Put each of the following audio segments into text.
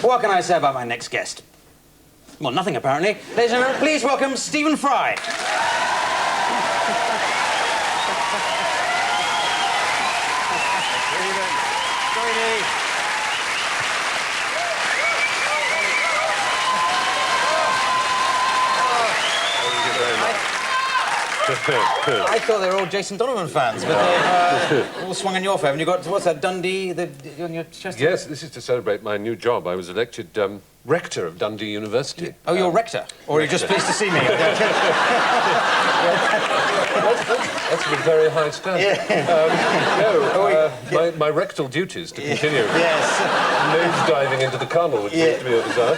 What can I say about my next guest? Well, nothing, apparently. Ladies and gentlemen, please welcome Stephen Fry. I thought they were all Jason Donovan fans, but they all swung in your favour. And you got, what's that, Dundee on your chest? Yes, this is to celebrate my new job. I was elected rector of Dundee University. Oh, you're rector? Or are you just pleased to see me? That's a very high standard. Yeah. My rectal duties to continue. Yes. Nose diving into the carnal, which seems to be a desire,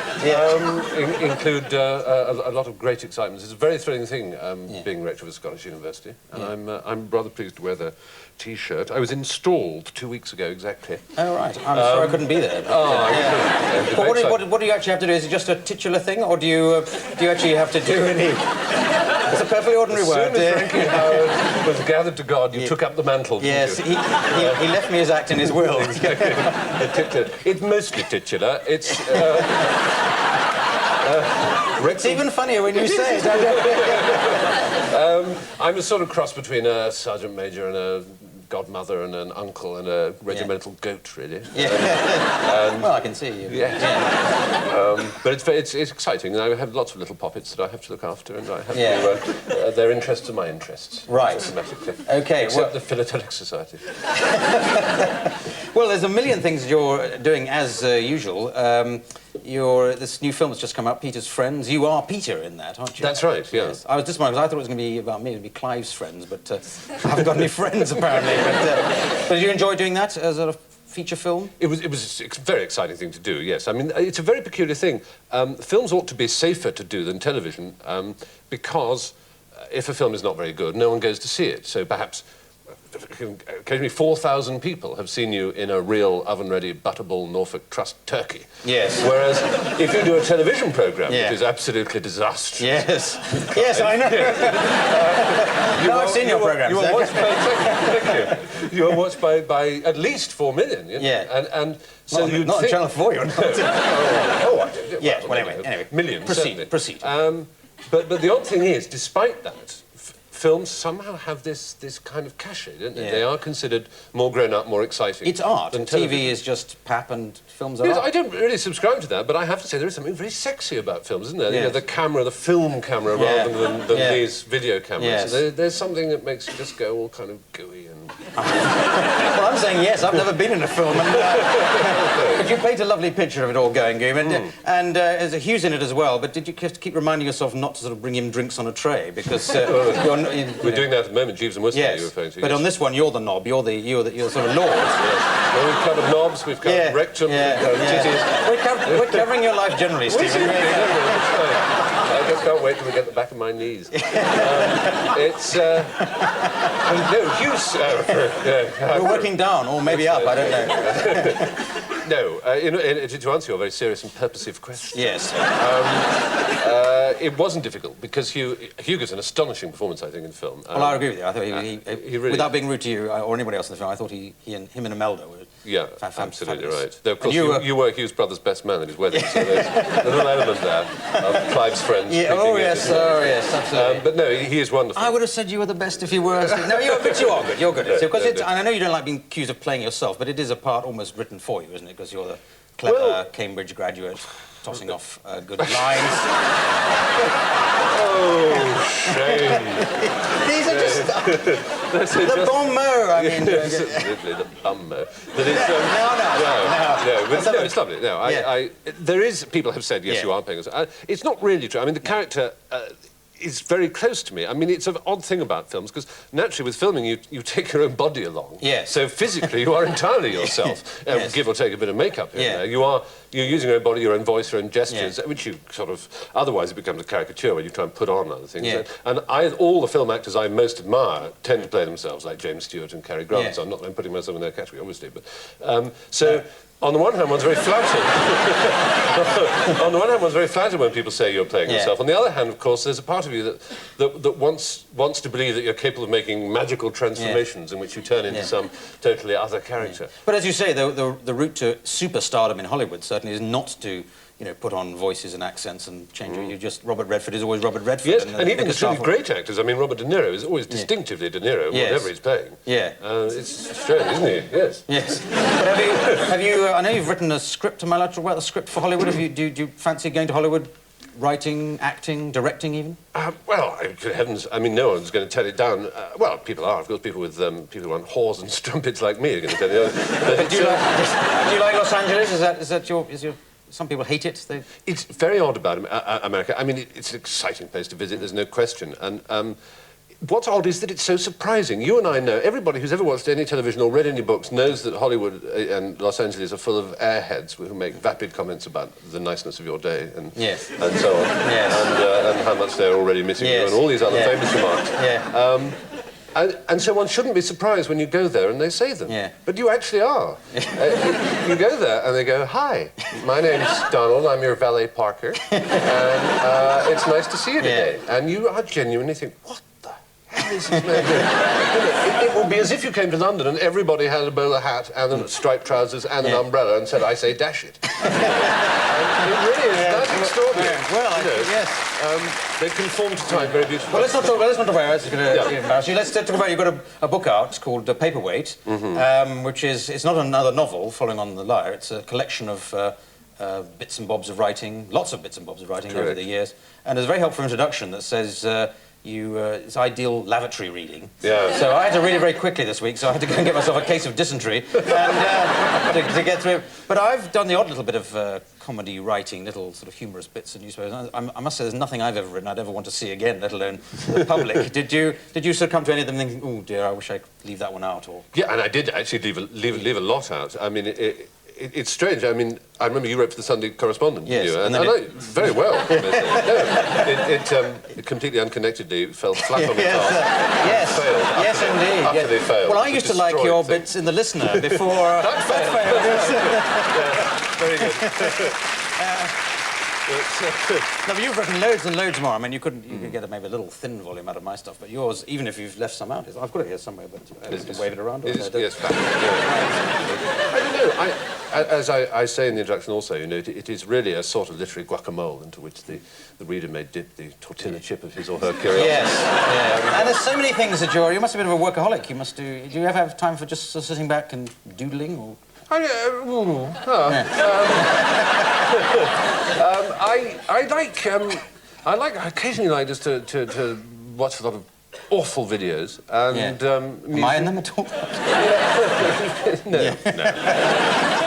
include a lot of great excitement. It's a very thrilling thing, being rector of a Scottish university, and I'm rather pleased to wear the T-shirt. I was installed 2 weeks ago, exactly. Oh, right. I'm sorry I couldn't be there. But what do you actually have to do? Is it just a titular thing, or do you actually have to do any... It's a perfectly ordinary word. As soon as Frankie Howard was gathered to God, you took up the mantle, yes, he left me his act in his will. It's mostly titular. It's... It's even funnier when you say it. I'm a sort of cross between a sergeant major and a godmother and an uncle and a regimental goat, really. Yeah. Well, I can see you. Yeah. But it's exciting. I have lots of little poppets that I have to look after, and I have to... their interests are my interests. Right. Systematically. OK, Except the Philatelic Society. Well, there's a million things you're doing as usual. This new film that's just come out, Peter's Friends. You are Peter in that, aren't you? That's right, yeah. Yes. I was disappointed because I thought it was going to be about me. It would be Clive's friends, but I haven't got any friends, apparently. But did you enjoy doing that as a feature film? It was a very exciting thing to do, yes. I mean, it's a very peculiar thing. Films ought to be safer to do than television because if a film is not very good, no one goes to see it. So perhaps... occasionally 4,000 people have seen you in a real oven-ready Butterball Norfolk Trust turkey. Yes. Whereas if you do a television programme, which is absolutely disastrous... Yes. Yes, I know. I've seen your programmes. You are watched by... Thank you. You are watched by at least 4 million, you know? Yeah. And so you'd not think... on Channel 4, you're not. I did. Yes, well, anyway. Millions, certainly. Proceed. But the odd thing is, despite that, films somehow have this kind of cachet, don't they? Yeah. They are considered more grown-up, more exciting. It's art. Than TV is just pap and films are art. I don't really subscribe to that, but I have to say there is something very sexy about films, isn't there? Yes. You know, the camera, the film camera, rather than these video cameras. Yes. So there's something that makes you just go all kind of gooey and... Well, I'm saying yes. I've never been in a film, but you paint a lovely picture of it all going gooey, and there's a Hughes in it as well. But did you have to keep reminding yourself not to sort of bring him drinks on a tray because we're doing that at the moment, Jeeves and Worcester, you're referring to. But on this one, you're the knob. You're sort of lord. Yes. Well, we've covered knobs, we've covered rectum, titties. We're covering your life generally, Stephen. I just can't wait till we get the back of my knees. It's... no, Hughes... we're working down, or maybe up, I don't know. No, to answer your very serious and purposive question... Yes. It wasn't difficult, because Hugh gives an astonishing performance, I think, in the film. Well, I agree with you. I thought he really... Without being rude to you or anybody else in the film, I thought him and Imelda were... Yeah, absolutely right. Though, of course, you were Hugh's brother's best man at his wedding, so there's a little element there of Clive's friends. Yeah, yes, absolutely. But no, he is wonderful. I would have said you were the best if you were. No, but you are good. You're good. And I know you don't like being accused of playing yourself, but it is a part almost written for you, isn't it? Because you're the clever Cambridge graduate tossing off good lines. Oh, shame. These are just... the bon mot, I mean. Absolutely, the bum mot. But it's... No, it's lovely. No, there is... People have said, yes, you are paying us. It's not really true. I mean, the character... is very close to me. I mean, it's an odd thing about films, because naturally with filming you take your own body along. Yes. So physically you are entirely yourself, give or take a bit of makeup in there. You're using your own body, your own voice, your own gestures, which you sort of... Otherwise it becomes a caricature where you try and put on other things. Yeah. And all the film actors I most admire tend to play themselves, like James Stewart and Cary Grant. So I'm not putting myself in their category, obviously, but... On the one hand, one's very flattered. On the one hand, one's very flattered when people say you're playing yourself. On the other hand, of course, there's a part of you that wants to believe that you're capable of making magical transformations in which you turn into some totally other character. But as you say, the route to superstardom in Hollywood certainly is not to, you know, put on voices and accents and change it. You just, Robert Redford is always Robert Redford. Yes, and even the truly great actors. I mean, Robert De Niro is always distinctively De Niro, whatever he's playing. Yeah. It's strange, isn't he? Yes. Yes. But have you? I know you've written a script. Am I allowed to write a script for Hollywood? Do you fancy going to Hollywood? Writing, acting, directing, even? Well, good heavens, I mean, no one's going to turn it down. Well, people are, of course. People who want whores and strumpets like me are going to turn it down. But do you like Los Angeles? Is that your? Some people hate it. It's very odd about America. I mean, it's an exciting place to visit. There's no question. And what's odd is that it's so surprising. You and I know, everybody who's ever watched any television or read any books knows that Hollywood and Los Angeles are full of airheads who make vapid comments about the niceness of your day and so on. And how much they're already missing you and all these other famous remarks. And so one shouldn't be surprised when you go there and they say them. But you actually are. You go there and they go, "Hi, my name's Donald, I'm your valet Parker, and it's nice to see you today." And you are genuinely think, what the hell is this man doing? It will be as if you came to London and everybody had a bowler hat and striped trousers and an umbrella and said, "I say, dash it." And it really is that extraordinary. Well, yes. They conform to time very beautifully. Well, let's not talk about it. It's going to embarrass you. Let's talk about, you've got a book out. It's called Paperweight, which is, it's not another novel following on The Liar. It's a collection of bits and bobs of writing, lots of bits and bobs of writing over the years. And there's a very helpful introduction that says it's ideal lavatory reading. So I had to read it very quickly this week, so I had to go and get myself a case of dysentery and, to get through it. But I've done the odd little bit of comedy writing, little sort of humorous bits in newspapers. I must say there's nothing I've ever written I'd ever want to see again, let alone the public. Did you sort of come to any of them thinking, "Oh dear, I wish I could leave that one out"? Or yeah, and I did actually leave a lot out. I mean, it's strange. I mean, I remember you wrote for the Sunday Correspondent, yes, didn't you? And I very well. It completely unconnectedly fell flat on its arse. Yes, indeed. Utterly failed. Well, I used to like your bits in The Listener before... that failed. Very good. No, but you've written loads and loads more. I mean, you could get maybe a little thin volume out of my stuff, but yours, even if you've left some out, I've got it here somewhere, but I can wave it around. Yes, I don't know. As I say in the introduction also, you know, it is really a sort of literary guacamole into which the reader may dip the tortilla chip of his or her curiosity. Yes, and there's so many things that you must be a bit of a workaholic. You must do you ever have time for just sort of sitting back and doodling, or...? I occasionally like just to watch a lot of awful videos and am I in them at all? No.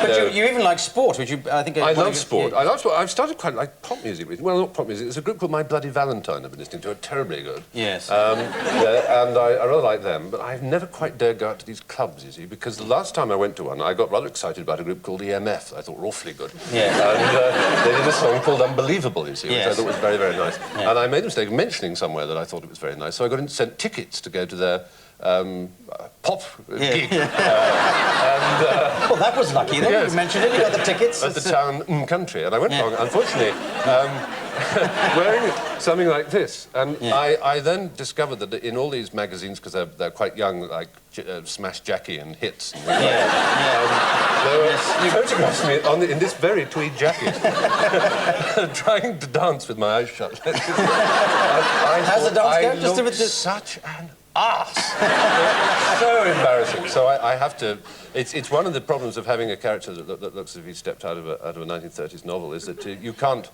But you even like sport, which I love sport. I love sport. I've started quite like pop music recently. Well, not pop music. There's a group called My Bloody Valentine I've been listening to. Terribly good. Yes. And I rather like them, but I've never quite dared go out to these clubs, you see, because the last time I went to one, I got rather excited about a group called EMF. I thought were awfully good. Yeah. And they did a song called Unbelievable, you see, which I thought was very, very nice. Yeah. And I made a mistake of mentioning somewhere that I thought it was very nice, so I got sent tickets to go to their pop gig. Well, that was lucky then. Yes. You mentioned it, you got the tickets. At the town country, and I went along, unfortunately, wearing something like this. And I then discovered that in all these magazines, because they're quite young, like Smash Jackie and Hits, and there were photographs of me in this very tweed jacket, trying to dance with my eyes shut. How's the dance go? I looked such an arse. So embarrassing. So I have to... It's one of the problems of having a character that looks as if he stepped out of a 1930s novel, is that you can't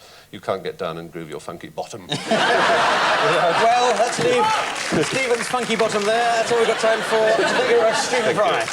get down and groove your funky bottom. Well, let's leave Stephen's funky bottom there. That's all we've got time for. Thank you very much, Stephen Fry.